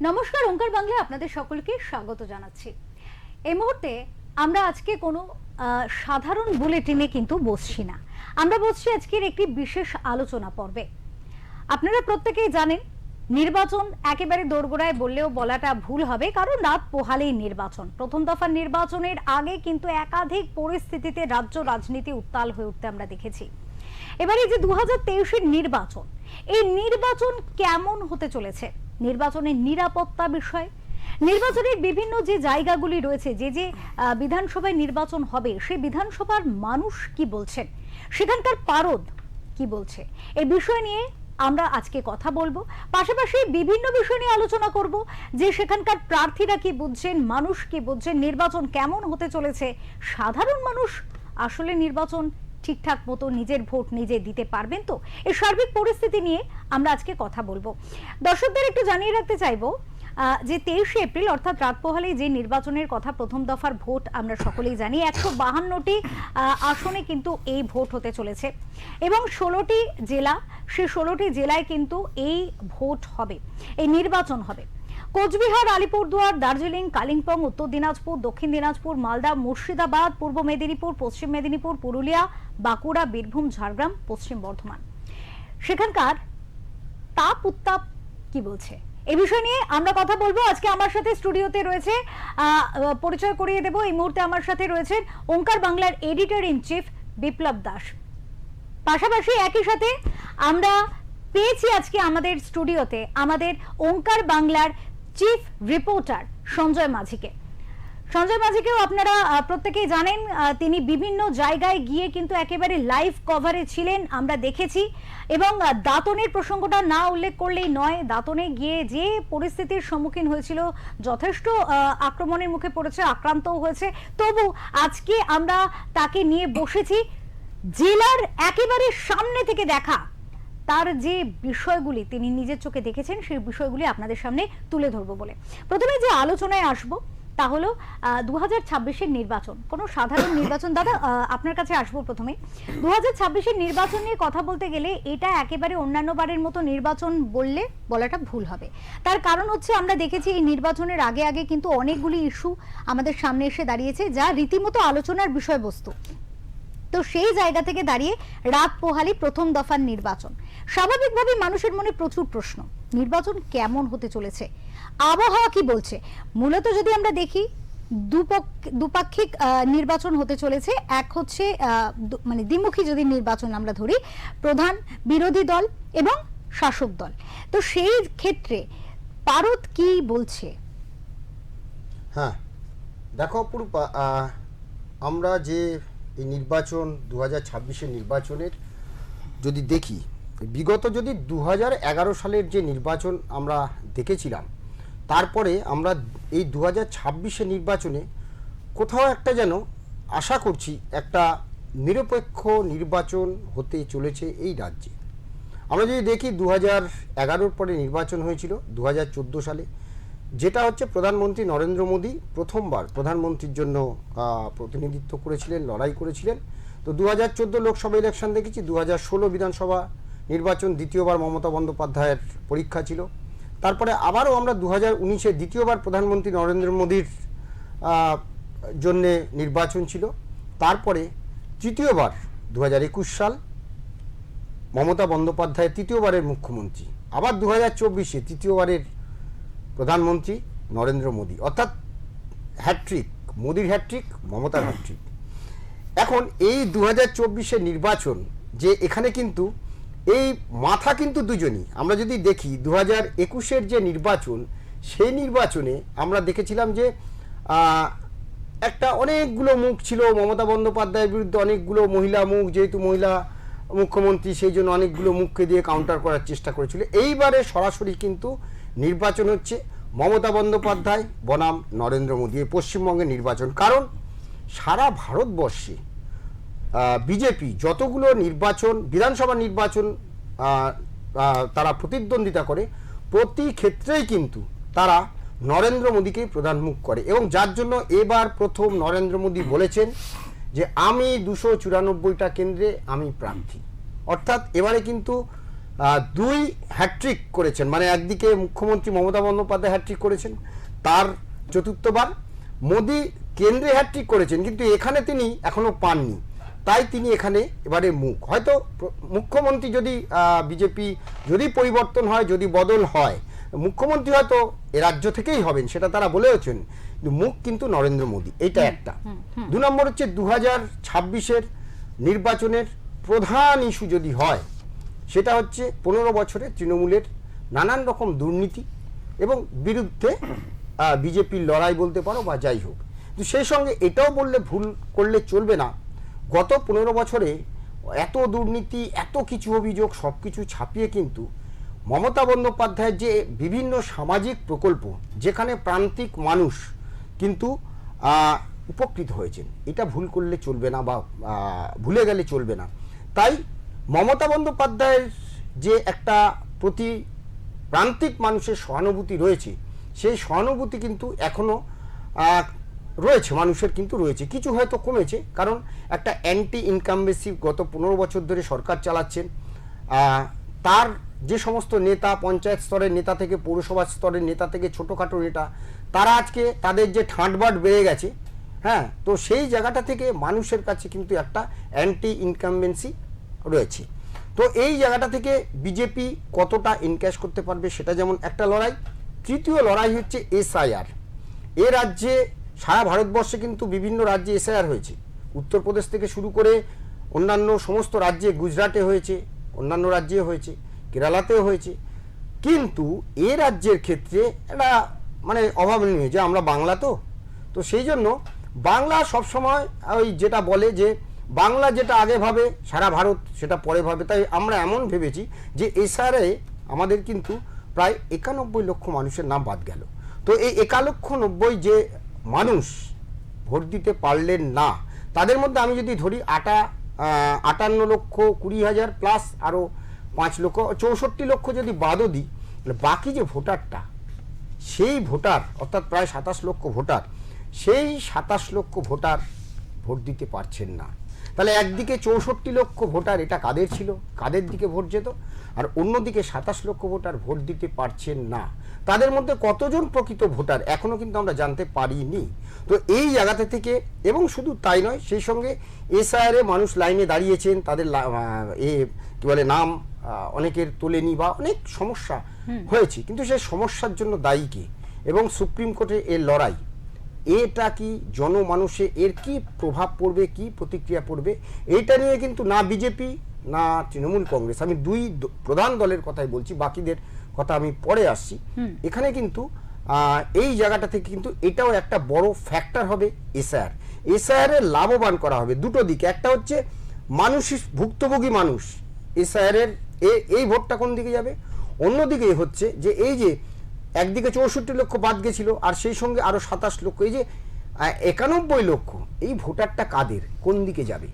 নমস্কার, ওঙ্কার বাংলায় আপনাদের সকলকে স্বাগত জানাচ্ছি। এই মুহূর্তে আমরা আজকে কোনো সাধারণ বুলেটিনে কিন্তু বসছি না, আমরা বসছি আজকের একটি বিশেষ আলোচনা পর্বে। আপনারা প্রত্যেকেই জানেন নির্বাচন একেবারে দোরগোড়ায় বললেও বলাটা ভুল হবে, কারণ রাত পোহালেই নির্বাচন। প্রথম দফার নির্বাচনের আগে কিন্তু একাধিক পরিস্থিতিতে রাজ্য রাজনীতি উত্তাল হয়ে উঠতে আমরা দেখেছি। এবারে যে 2023-এর নির্বাচন, এই নির্বাচন কেমন হতে চলেছে, নির্বাচনের নিরাপত্তা বিষয়, নির্বাচনের বিভিন্ন যে জায়গাগুলি রয়েছে, যে বিধানসভায় নির্বাচন হবে সেই বিধানসভার মানুষ কি বলছেন, সেখানকার পারদ কি বলছে, এই বিষয় নিয়ে আমরা আজকে কথা বলবো। পাশাপাশি বিভিন্ন বিষয় নিয়ে আলোচনা করব, যে সেখানকার প্রার্থীরা কি বুঝছেন, মানুষ কি বুঝছেন, নির্বাচন কেমন হতে চলেছে, সাধারণ মানুষ আসলে নির্বাচন ঠিকঠাক মতো নিজের ভোট নিজে দিতে পারবেন তো, এই সার্বিক পরিস্থিতি নিয়ে আমরা আজকে কথা বলবো। দর্শকদের একটু জানিয়ে রাখতে চাইবো যে 23শে এপ্রিল অর্থাৎ রাত পোহালে যে নির্বাচনের কথা, প্রথম দফার ভোট আমরা সকলেই জানি। 152টি আসনে কিন্তু এই ভোট হতে চলেছে এবং 16টি জেলা, সেই 16টি জেলায় কিন্তু এই ভোট হবে, এই নির্বাচন হবে। কোচবিহার, আলিপুরদুয়ার, দার্জিলিং, কালিম্পং, উত্তর দিনাজপুর, দক্ষিণ দিনাজপুর, মালদা, মুর্শিদাবাদ, পূর্ব মেদিনীপুর, পশ্চিম মেদিনীপুর, পুরুলিয়া, বাঁকুড়া, বীরভূম, ঝাড়গ্রাম, পশ্চিম বর্ধমান। সেখানকার তাপ উত্তাপ কি বলছে, এই বিষয় নিয়ে আমরা কথা বলবো। আজকে আমার সাথে স্টুডিওতে রয়েছে, পরিচয় করিয়ে দেব, এই মুহূর্তে আমার সাথে রয়েছেন ওঙ্কার বাংলার এডিটর ইন চিফ বিপ্লব দাস। পাশাপাশি একই সাথে আমরা পেয়েছি আজকে আমাদের স্টুডিওতে আমাদের ওঙ্কার বাংলার চিফ রিপোর্টার সঞ্জয় মাঝিকে। সঞ্জয় মাঝিকেও আপনারা প্রত্যেকেই জানেন, তিনি বিভিন্ন জায়গায় গিয়ে কিন্তু একেবারে লাইভ কভারে ছিলেন, আমরা দেখেছি। এবং দাঁতনের প্রসঙ্গটা না উল্লেখ করলেই নয়, দাঁতনে গিয়ে যে পরিস্থিতির সম্মুখীন হয়েছিল, যথেষ্ট আক্রমণের মুখে পড়েছে, আক্রান্তও হয়েছে, তবু আজকে আমরা তাকে নিয়ে বসেছি জেলার একেবারে সামনে থেকে দেখা তার যে বিষয়গুলি তিনি নিজের চোখে দেখেছেন, সেই বিষয়গুলি আপনাদের সামনে তুলে ধরবো বলে প্রথমে যে আলোচনায় আসবো তা হলো 2026-এর নির্বাচন, কোনো সাধারণ নির্বাচন। দাদা, আপনার কাছে আসবো প্রথমে। 2026-এর নির্বাচন নিয়ে কথা বলতে গেলে এটা একেবারে অন্যান্য বারের মতো নির্বাচন বললে বলাটা ভুল হবে। তার কারণ হচ্ছে আমরা দেখেছি এই নির্বাচনের আগে আগে কিন্তু অনেকগুলি ইস্যু আমাদের সামনে এসে দাঁড়িয়েছে, যা রীতিমতো আলোচনার বিষয়বস্তু। তো সেই জায়গা থেকে দাঁড়িয়ে রাত পোহালি প্রথম দফার নির্বাচন, স্বাভাবিকভাবে মানুষের মনে প্রচুর প্রশ্ন, নির্বাচন কেমন হতে চলেছে, আবহাওয়া কি বলছে। মূলত যদি আমরা দেখি দুপাক্ষিক নির্বাচন হতে চলেছে। এক হচ্ছে মানে দ্বিমুখী যদি নির্বাচন আমরা ধরি, প্রধান বিরোধী দল এবং শাসক দল। তো সেই ক্ষেত্রে পারদ কি বলছে? হ্যাঁ, দেখো অপরূপা, আমরা যে এই নির্বাচন 2026-এর নির্বাচনের যদি দেখি, বিগত যদি 2011 সালের যে নির্বাচন আমরা দেখেছিলাম, তারপরে আমরা এই 2026-এর নির্বাচনে কোথাও একটা যেন আশা করছি একটা নিরপেক্ষ নির্বাচন হতে চলেছে এই রাজ্যে। আমরা যদি দেখি 2011 পরে নির্বাচন হয়েছিল 2014 সালে, যেটা হচ্ছে প্রধানমন্ত্রী নরেন্দ্র মোদী প্রথমবার প্রধানমন্ত্রীর জন্য প্রতিনিধিত্ব করেছিলেন, লড়াই করেছিলেন। তো 2014 লোকসভা ইলেকশন দেখেছি, 2016 বিধানসভা নির্বাচন দ্বিতীয়বার মমতা বন্দ্যোপাধ্যায়ের পরীক্ষা ছিল। তারপরে আবারও আমরা 2019-এ দ্বিতীয়বার প্রধানমন্ত্রী নরেন্দ্র মোদীর জন্যে নির্বাচন ছিল। তারপরে তৃতীয়বার 2021 সাল মমতা বন্দ্যোপাধ্যায় তৃতীয়বারের মুখ্যমন্ত্রী, আবার 2024-এ তৃতীয়বারের প্রধানমন্ত্রী নরেন্দ্র মোদী, অর্থাৎ হ্যাট্রিক, মোদীর হ্যাট্রিক, মমতার হ্যাট্রিক। এখন এই 2024-এর নির্বাচন যে এখানে কিন্তু এই মাথা কিন্তু দুজনই। আমরা যদি দেখি 2021-এর যে নির্বাচন, সেই নির্বাচনে আমরা দেখেছিলাম যে একটা অনেকগুলো মুখ ছিল মমতা বন্দ্যোপাধ্যায়ের বিরুদ্ধে, অনেকগুলো মহিলা মুখ, যেহেতু মহিলা মুখ্যমন্ত্রী সেই জন্য অনেকগুলো মুখকে দিয়ে কাউন্টার করার চেষ্টা করেছিল। এইবারে সরাসরি কিন্তু নির্বাচন হচ্ছে মমতা বন্দ্যোপাধ্যায় বনাম নরেন্দ্র মোদী, পশ্চিমবঙ্গের নির্বাচন। কারণ সারা ভারতবর্ষে বিজেপি যতগুলো নির্বাচন, বিধানসভা নির্বাচন তারা প্রতিদ্বন্দ্বিতা করে, প্রতি ক্ষেত্রেই কিন্তু তারা নরেন্দ্র মোদীকেই প্রধান মুখ করে। এবং যার জন্য এবার প্রথম নরেন্দ্র মোদী বলেছেন যে আমি 294টা কেন্দ্রে আমি প্রার্থী। অর্থাৎ এবারে কিন্তু দুই হ্যাট্রিক করেছেন, মানে একদিকে মুখ্যমন্ত্রী মমতা বন্দ্যোপাধ্যায় হ্যাট্রিক করেছেন, তার চতুর্থবার মোদি কেন্দ্রে হ্যাট্রিক করেছেন, কিন্তু এখানে তিনি এখনো পাননি, তাই তিনি এখানে এবারে হয়তো মুখ্যমন্ত্রী যদি বিজেপি যদি পরিবর্তন হয়, যদি বদল হয়, মুখ্যমন্ত্রী হয়তো এ রাজ্য থেকেই হবেন, সেটা তারা বলেওছেন, কিন্তু মুখ কিন্তু নরেন্দ্র মোদী। এইটা একটা। 2 নম্বর হচ্ছে 2026-এর নির্বাচনের প্রধান ইস্যু যদি হয়, সেটা হচ্ছে 15 বছরে তৃণমূলের নানান রকম দুর্নীতি এবং বিরুদ্ধে বিজেপির লড়াই বলতে পারো বা যাই হোক। কিন্তু সেই সঙ্গে এটাও বললে ভুল করলে চলবে না, গত 15 বছরে এত দুর্নীতি, এত কিছু অভিযোগ, সব কিছু ছাপিয়ে কিন্তু মমতা বন্দ্যোপাধ্যায়ের যে বিভিন্ন সামাজিক প্রকল্প, যেখানে প্রান্তিক মানুষ কিন্তু উপকৃত হয়েছেন, এটা ভুল করলে চলবে না বা ভুলে গেলে চলবে না। তাই মমতা বন্দ্যোপাধ্যায়ের যে একটা প্রতি প্রান্তিক মানুষের সহানুভূতি রয়েছে, সেই সহানুভূতি কিন্তু এখনো রয়েছে, মানুষের কিন্তু রয়েছে, কিছু হয়তো কমেছে, কারণ একটা অ্যান্টি ইনকামবেসি গত 15 বছর ধরে সরকার চালাচ্ছেন। তার যে সমস্ত নেতা, পঞ্চায়েত স্তরের নেতা থেকে পৌরসভা স্তরের নেতা থেকে ছোটোখাটো নেতা, তারা আজকে তাদের যে ঠাঁটবাট বেড়ে গেছে, হ্যাঁ, তো সেই জায়গাটা থেকে মানুষের কাছে কিন্তু একটা অ্যান্টি ইনকামবেন্সি রয়েছে। তো এই জায়গাটা থেকে বিজেপি কতটা ইনক্যাশ করতে পারবে, সেটা যেমন একটা লড়াই। তৃতীয় লড়াই হচ্ছে এসআইআর। এ রাজ্যে, সারা ভারতবর্ষে কিন্তু বিভিন্ন রাজ্যে এসআইআর হয়েছে, উত্তরপ্রদেশ থেকে শুরু করে অন্যান্য সমস্ত রাজ্যে, গুজরাটে হয়েছে, অন্যান্য রাজ্যে হয়েছে, কেরালাতেও হয়েছে, কিন্তু এ রাজ্যের ক্ষেত্রে একটা মানে অভাবনীয় যে আমরা বাংলা, তো সেই জন্য বাংলা সবসময় ওই যেটা বলে যে বাংলা যেটা আগে ভাবে সারা ভারত সেটা পরে ভাবে, তাই আমরা এমন ভেবেছি যে এসআইআরে আমাদের কিন্তু প্রায় 91 লক্ষ মানুষের নাম বাদ গেল। তো এই 91,90 যে মানুষ ভোট দিতে পারলেন না, তাদের মধ্যে আমি যদি ধরি 58,20,000 প্লাস আরও 5 লক্ষ, 64 লক্ষ যদি বাদও দিই, তাহলে বাকি যে ভোটারটা, সেই ভোটার অর্থাৎ প্রায় 27 লক্ষ ভোটার, সেই 27 লক্ষ ভোটার ভোট দিতে পারছেন না। তাহলে একদিকে 64 লক্ষ ভোটার, এটা কাদের ছিল, কাদের দিকে ভোট যেত, আর অন্যদিকে 27 লক্ষ ভোটার ভোট দিতে পারছেন না। তাদের মধ্যে কতজন প্রকৃত ভোটার এখনো কিন্তু আমরা জানতে পারিনি। তো এই জায়গাতে থেকে, এবং শুধু তাই নয়, সেই সঙ্গে এসআইআরে মানুষ লাইনে দাঁড়িয়েছেন, তাদের কি বলে নাম অনেকের তোলেনি বা অনেক সমস্যা হয়েছে, কিন্তু সেই সমস্যার জন্য দায়ী কে, এবং সুপ্রিম কোর্টে এর লড়াই, এটা কি জনমানুষে এর কি প্রভাব পড়বে, কি প্রতিক্রিয়া পড়বে, এইটা নিয়ে কিন্তু না বিজেপি না তৃণমূল কংগ্রেস, আমি দুই প্রধান দলের কথাই বলছি, বাকিদের কথা আমি পরে আসছি, এখানে কিন্তু এই জায়গাটা থেকে কিন্তু এটাও একটা বড় ফ্যাক্টর হবে। এসআইআর এর লাভবান করা হবে দুটো দিকে, একটা হচ্ছে মানুষ, ভুক্তভোগী মানুষ, এসআইআর এর এই ভোটটা কোন দিকে যাবে, অন্যদিকে হচ্ছে যে এই যে একদিকে 64 লক্ষ বাদ গেছিল, আর সেই সঙ্গে আরো 27 লক্ষ, এই যে 91 লক্ষ, এই ভোটারটা কাদের, কোন দিকে যাবে।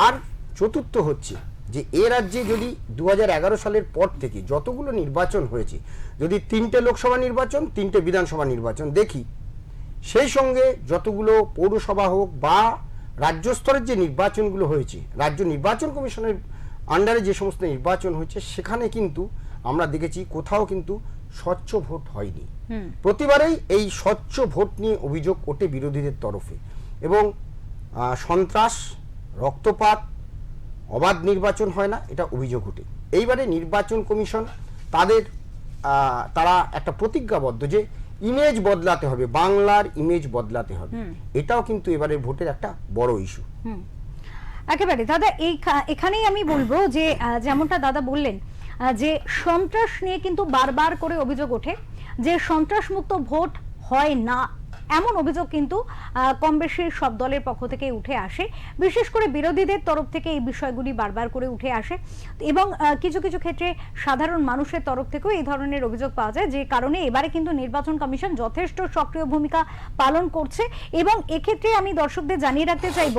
আর চতুর্থ হচ্ছে যে এ রাজ্যে যদি 2011 সালের পর থেকে যতগুলো নির্বাচন হয়েছে, যদি 3টে লোকসভা নির্বাচন, 3টে বিধানসভা নির্বাচন দেখি, সেই সঙ্গে যতগুলো পৌরসভা হোক বা রাজ্য স্তরের যে নির্বাচনগুলো হয়েছে, রাজ্য নির্বাচন কমিশনের আন্ডারে যে সমস্ত নির্বাচন হয়েছে, সেখানে কিন্তু আমরা দেখেছি কোথাও কিন্তু স্বচ্ছ ভোট হয়নি। প্রতিবারেই এই স্বচ্ছ ভোট নিয়ে অভিযোগ ওঠে বিরোধীদের তরফে, এবং সন্ত্রাস, রক্তপাত, অবাধ নির্বাচন হয় না, এটা অভিযোগ ওঠে। এইবারে নির্বাচন কমিশন তারা একটা প্রতিজ্ঞাবদ্ধ যে ইমেজ বদলাতে হবে, বাংলার ইমেজ বদলাতে হবে, এটাও কিন্তু এবারে ভোটের একটা বড় ইস্যু। একেবারে দাদা, এখানেই আমি বলবো যে যেমনটা দাদা বললেন যে সন্ত্রাস নিয়ে কিন্তু বারবার করে অভিযোগ ওঠে, যে সন্ত্রাস মুক্ত ভোট হয় না, এমন অভিযোগ কিন্তু কম বেশি সব দলের পক্ষ থেকে উঠে আসে, বিশেষ করে বিরোধীদের তরফ থেকে এই বিষয়গুলি বারবার করে উঠে আসে, এবং কিছু কিছু ক্ষেত্রে সাধারণ মানুষের তরফ থেকেও এই ধরনের অভিযোগ পাওয়া যায়, যে কারণে এবারে কিন্তু নির্বাচন কমিশন যথেষ্ট সক্রিয় ভূমিকা পালন করছে। এবং এক্ষেত্রে আমি দর্শকদের জানিয়ে রাখতে চাইব,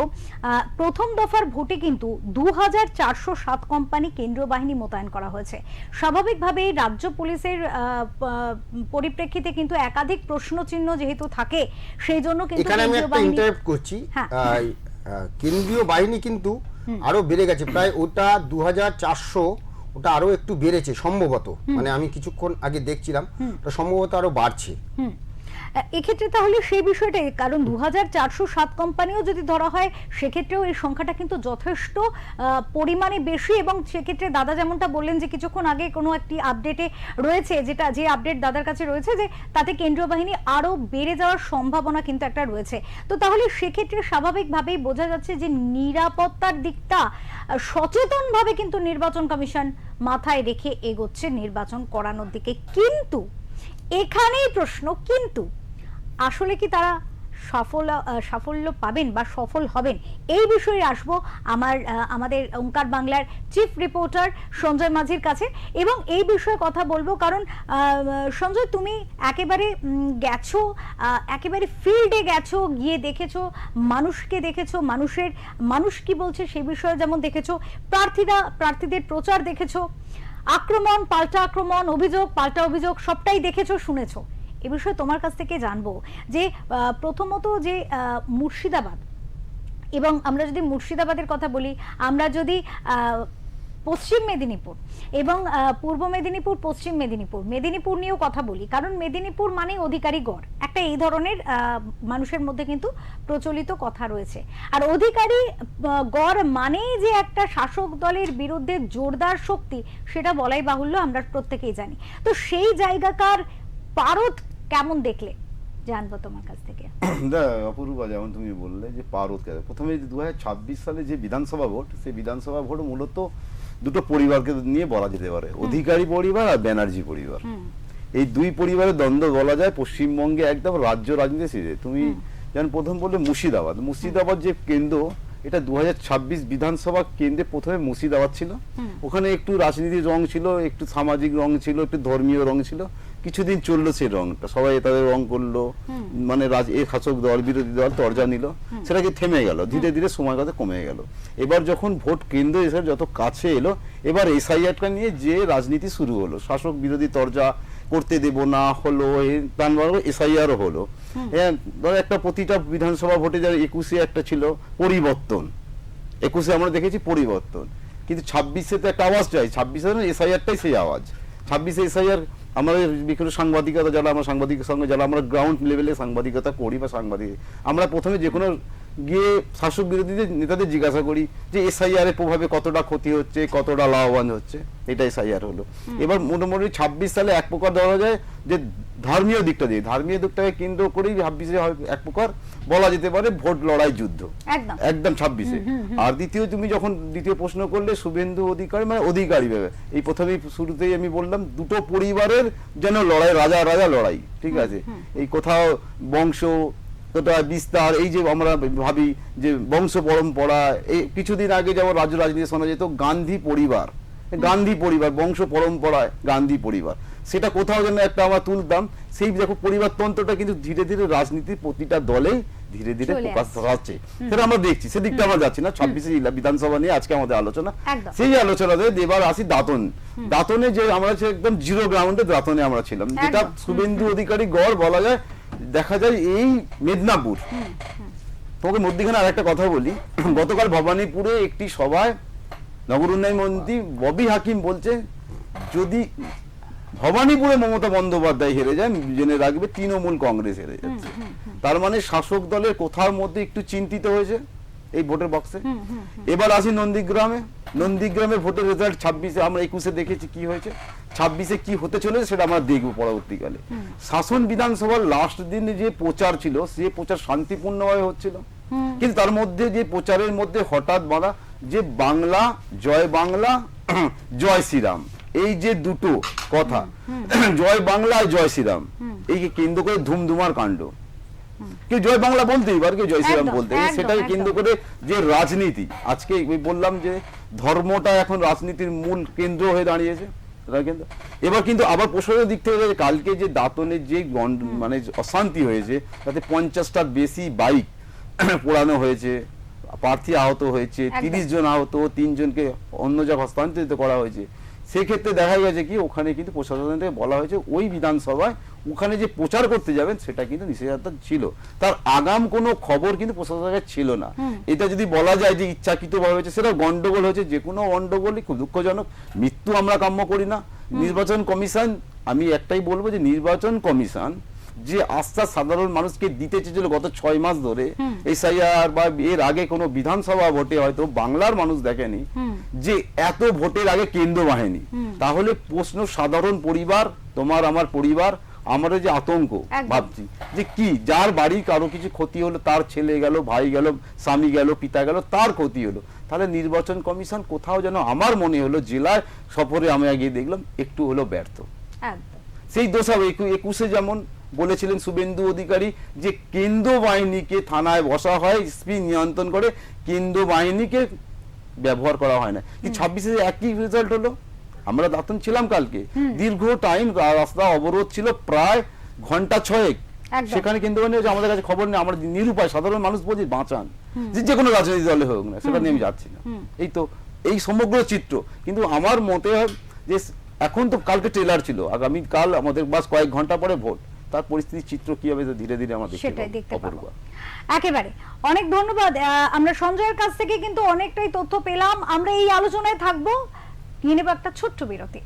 প্রথম দফার ভোটে কিন্তু 2407 কোম্পানি কেন্দ্রীয় বাহিনী মোতায়েন করা হয়েছে। স্বাভাবিকভাবেই রাজ্য পুলিশের পরিপ্রেক্ষিতে কিন্তু একাধিক প্রশ্নচিহ্ন যেহেতু থাকে, সেই জন্য কিন্তু এখানে আমি একটা ইন্টারাপ্ট করছি, কেন্দ্রীয় বাহিনী কিন্তু আরো বেড়ে গেছে, প্রায় ওটা 2400 ওটা আরো একটু বেড়েছে সম্ভবত, মানে আমি কিছুক্ষণ আগে দেখছিলাম ওটা সম্ভবত আরো বাড়ছে। এক্ষেত্রে তাহলে সেই বিষয়টাই, কারণ 2407 কোম্পানিও যদি ধরা হয় সেক্ষেত্রেও এই সংখ্যাটা কিন্তু যথেষ্ট পরিমাণে বেশি। এবং সেক্ষেত্রে দাদা যেমনটা বললেন যে কিছুক্ষণ আগে কোনো একটি আপডেটে রয়েছে, যে আপডেট দাদার কাছে রয়েছে, যে তাতে কেন্দ্রীয় বাহিনী আরো বেড়ে যাওয়ার সম্ভাবনা কিন্তু একটা রয়েছে। তো তাহলে সেক্ষেত্রে স্বাভাবিকভাবেই বোঝা যাচ্ছে যে নিরাপত্তার দিকটা সচেতনভাবে কিন্তু নির্বাচন কমিশন মাথায় রেখে এগোচ্ছে নির্বাচন করানোর দিকে। কিন্তু এখানেই প্রশ্ন, কিন্তু আসলে কি তারা সাফল্য পাবেন বা সফল হবেন, এই বিষয়ে আসবো আমাদের ওঙ্কার বাংলার চিফ রিপোর্টার সঞ্জয় মাঝির কাছে এবং এই বিষয়ে কথা বলবো। কারণ সঞ্জয়, তুমি একেবারে গেছো, একেবারে ফিল্ডে গেছো, গিয়ে দেখেছো, মানুষকে দেখেছো, মানুষ কি বলছে সেই বিষয়ে যেমন দেখেছো, প্রার্থীদের প্রচার দেখেছো, আক্রমণ পাল্টা আক্রমণ, অভিযোগ পাল্টা অভিযোগ, সবটাই দেখেছো, শুনেছো। এ বিষয়ে তোমার কাছ থেকে জানবো যে প্রথমত যে মুর্শিদাবাদ, এবং আমরা যদি মুর্শিদাবাদের কথা বলি, আমরা যদি পশ্চিম মেদিনীপুর এবং পূর্ব মেদিনীপুর, পশ্চিম মেদিনীপুর নিয়েও কথা বলি, কারণ মেদিনীপুর মানে অধিকারী গড়, একটা এই ধরনের মানুষের মধ্যে কিন্তু প্রচলিত কথা রয়েছে। আর অধিকারী গড় মানেই যে একটা শাসক দলের বিরুদ্ধে জোরদার শক্তি, সেটা বলাই বাহুল্য, আমরা প্রত্যেকেই জানি। তো সেই জায়গাকার পারদ কেমন দেখলে, জানবো তোমার কাছ থেকে। অপূর্বা, যেমন তুমি বললে যে পারদ, প্রথমে 2026 সালে যে বিধানসভা ভোট, সেই বিধানসভা ভোট মূলত দুটো পরিবারকে নিয়ে বলা যেতে পারে, অধিকারী পরিবার আর ব্যানার্জি পরিবার। এই দুই পরিবারের দ্বন্দ্ব বলা যায় পশ্চিমবঙ্গে একদম রাজ্য রাজনীতি সিজে। তুমি যেমন প্রথম বললে মুর্শিদাবাদ যে কেন্দ্র, এটা 2026 বিধানসভা কেন্দ্রে প্রথমে মুর্শিদাবাদ ছিল। ওখানে একটু রাজনীতির রং ছিল, একটু সামাজিক রং ছিল, একটু ধর্মীয় রং ছিল। কিছুদিন চললো সেই রংটা, সবাই তাদের রং করলো, মানে শাসক দল বিরোধী দল তরজা নিল, সেটাকে থেমে গেল, ধীরে ধীরে সময়কালে কমে গেল। এবার যখন ভোট কেন্দ্র এসে যত কাছে এলো, এবার এসআইআরটা নিয়ে যে রাজনীতি শুরু হলো, শাসক বিরোধী তরজা করতে দেব না হলো, এসআইআরও হলো। ধরো একটা প্রতিটা বিধানসভা ভোটে যারা 21-এ একটা ছিল পরিবর্তন, 21-এ আমরা দেখেছি পরিবর্তন, কিন্তু 26-এ তো একটা আওয়াজ চাই, 26-এ এসআইআরটাই সেই আওয়াজ। 26-এ এসআইআর আমাদের বিভিন্ন সাংবাদিকতা, যারা আমরা সাংবাদিকের সঙ্গে, যারা আমরা গ্রাউন্ড লেভেলে সাংবাদিকতা করি বা সাংবাদিক, আমরা প্রথমে যে কোনো গিয়ে শাসক বিরোধীদের নেতাদের জিজ্ঞাসা করি যে এসআইআর এর প্রভাবে কতটা ক্ষতি হচ্ছে, কতটা লাভবান হচ্ছে। এটা এসআইআর হলো। এবার মোটামুটি 26 সালে এক প্রকার ধরা যায় যে ধর্মীয় দিকটাকে কেন্দ্র করেই 26-এ এক প্রকার বলা যেতে পারে ভোট লড়াই যুদ্ধ, একদম 26-এ। আর তুমি যখন দ্বিতীয় প্রশ্ন করলে শুভেন্দু অধিকারী, মানে অধিকারী ভেবে, এই প্রথমেই শুরুতেই আমি বললাম দুটো পরিবারের যেন লড়াই, রাজা লড়াই, ঠিক আছে। এই কোথাও বংশ বিস্তার, এই যে আমরা ভাবি যে বংশ পরম্পরা, এই কিছুদিন আগে যেমন রাজ্য রাজনীতি শোনা যেত গান্ধী পরিবার, বংশ পরম্পরায় গান্ধী পরিবার, সেটা কোথাও যেন একটা আমরা তুলতাম। সেই দেখো পরিবারতন্ত্রটা কিন্তু ধীরে ধীরে রাজনীতির প্রতিটা দলেই ধীরে ধীরে প্রকাশ পাচ্ছে, সেটা আমরা দেখছি। সেদিকটা আমরা যাচ্ছি না। 26-এ বিধানসভা নিয়ে আজকে আমাদের আলোচনা, সেই আলোচনাতে এবার আসি দাঁতনে যে আমরা একদম জিরো গ্রাউন্ডে দাঁতনে আমরা ছিলাম, যেটা শুভেন্দু অধিকারী গড় বলা যায়। দেখা যায় এই মেদিনীপুর, তোমাকে মধ্যখানে আর একটা কথা বলি, গতকাল ভবানীপুরে একটি সভায় নগর উন্নয়ন মন্ত্রী ববি হাকিম বলছে যদি ভবানীপুরে মমতা বন্দ্যোপাধ্যায় হেরে যায়, জেনে রাখবে তৃণমূল কংগ্রেস হেরে যাচ্ছে। তার মানে শাসক দলের কোথার মধ্যে একটু চিন্তিত হয়েছে এই ভোটের বক্সে। এবার আসি নন্দীগ্রামে ভোটের রেজাল্ট 26-এ, আমরা 21-এ দেখেছি কি হয়েছে, 26-এ কি হতে চলেছে সেটা আমরা দেখবো পরবর্তীকালে। শাসন বিধানসভার লাস্ট দিনে যে প্রচার ছিল, সে প্রচার শান্তিপূর্ণভাবে হচ্ছিল, কিন্তু তার মধ্যে যে প্রচারের মধ্যে হঠাৎ বাঁধা যে বাংলা জয় শ্রীরাম, এই যে দুটো কথা, জয় বাংলা আর জয় শ্রীরাম, এই কেন্দ্র করে ধুমধুমার কাণ্ড। কেউ জয় বাংলা বলতেই পারে, কেউ জয় শ্রীরাম বলতে, সেটাকে কেন্দ্র করে যে রাজনীতি, আজকে বললাম যে ধর্মটা এখন রাজনীতির মূল কেন্দ্র হয়ে দাঁড়িয়েছে। এবার কিন্তু আবার প্রশাসনের দিক থেকে কালকে যে দাঁতনের যে মানে অশান্তি হয়েছে, তাতে 50টার বেশি বাইক পোড়ানো হয়েছে, প্রার্থী আহত হয়েছে, 30 জন আহত, 3 জনকে অন্য জায়গায় হস্তান্তরিত করা হয়েছে। সেক্ষেত্রে দেখা গেছে কি ওখানে কিন্তু প্রশাসন থেকে বলা হয়েছে ওই বিধানসভায় ওখানে যে প্রচার করতে যাবেন সেটা কিন্তু নিষেধাজ্ঞা ছিল, তার আগাম কোনো খবর কিন্তু প্রশাসনের ছিল না। এটা যদি বলা যায় যে ইচ্ছাকৃতভাবে হয়েছে, সেটা গন্ডগোল হয়েছে, যে কোনো গন্ডগোলই খুব দুঃখজনক। মৃত্যু আমরা কাম্য করি না। নির্বাচন কমিশন, আমি একটাই বলবো যে নির্বাচন কমিশন যে আশ্বাস সাধারণ মানুষকে দিতে চেয়েছিল গত 6 মাস ধরে, এসআইআর বা এর আগে কোনো বিধানসভা ভোটে হয়তো বাংলার মানুষ দেখেনি যে এত ভোটের আগে কেন্দ্র বাহিনী, তাহলে প্রশ্ন সাধারণ পরিবার, তোমার আমার পরিবার, আমরা যে আতঙ্ক একদম। ভাবছি যে কি, যার বাড়ি কারো কিছু ক্ষতি হলো, তার ছেলে গেল, ভাই গেল, স্বামী গেল, পিতা গেল, তার ক্ষতি হলো, তাহলে নির্বাচন কমিশন কোথাও যেন আমার মনে হলো জেলায় সফরে আমি গিয়ে দেখলাম একটু হলো ব্যর্থ। একদম। সেই দোষা 21-এ যেমন বলেছিলেন শুভেন্দু অধিকারী যে কেন্দ্র বাহিনীকে থানায় বসা হয়, এসপি নিয়ন্ত্রণ করে, কেন্দ্র বাহিনীকে ব্যবহার করা হয় না। কি 26-এ একই রেজাল্ট হলো। আমরা দাতন ছিলাম কালকে, দীর্ঘ টাইম রাস্তা অবরোধ ছিল প্রায় ঘন্টা 6, একদম। সেখানে কেন্দ্র বাহিনী হচ্ছে আমাদের কাছে খবর নেই, আমরা নিরুপায় সাধারণ মানুষ বলছি বাঁচান, যে কোনো রাজনৈতিক দলে হোক না, সেটা নিয়ে আমি যাচ্ছি না। এই তো এই সমগ্র চিত্র। কিন্তু আমার মতে হয় যে এখন তো কালকে ট্রেলার ছিল, আগামী কাল আমাদের বাস কয়েক ঘন্টা পরে ভোট, তার পরিস্থিতি চিত্র কি হবে ধীরে ধীরে আমরা সেটাই দেখতে পাবো। অপূর্ব। একেবারে অনেক ধন্যবাদ। আমরা সঞ্জয়ের কাছ থেকে কিন্তু অনেকটাই তথ্য পেলাম। আমরা এই আলোচনায় থাকবো, নিয়ে নেব একটা ছোট্ট বিরতি।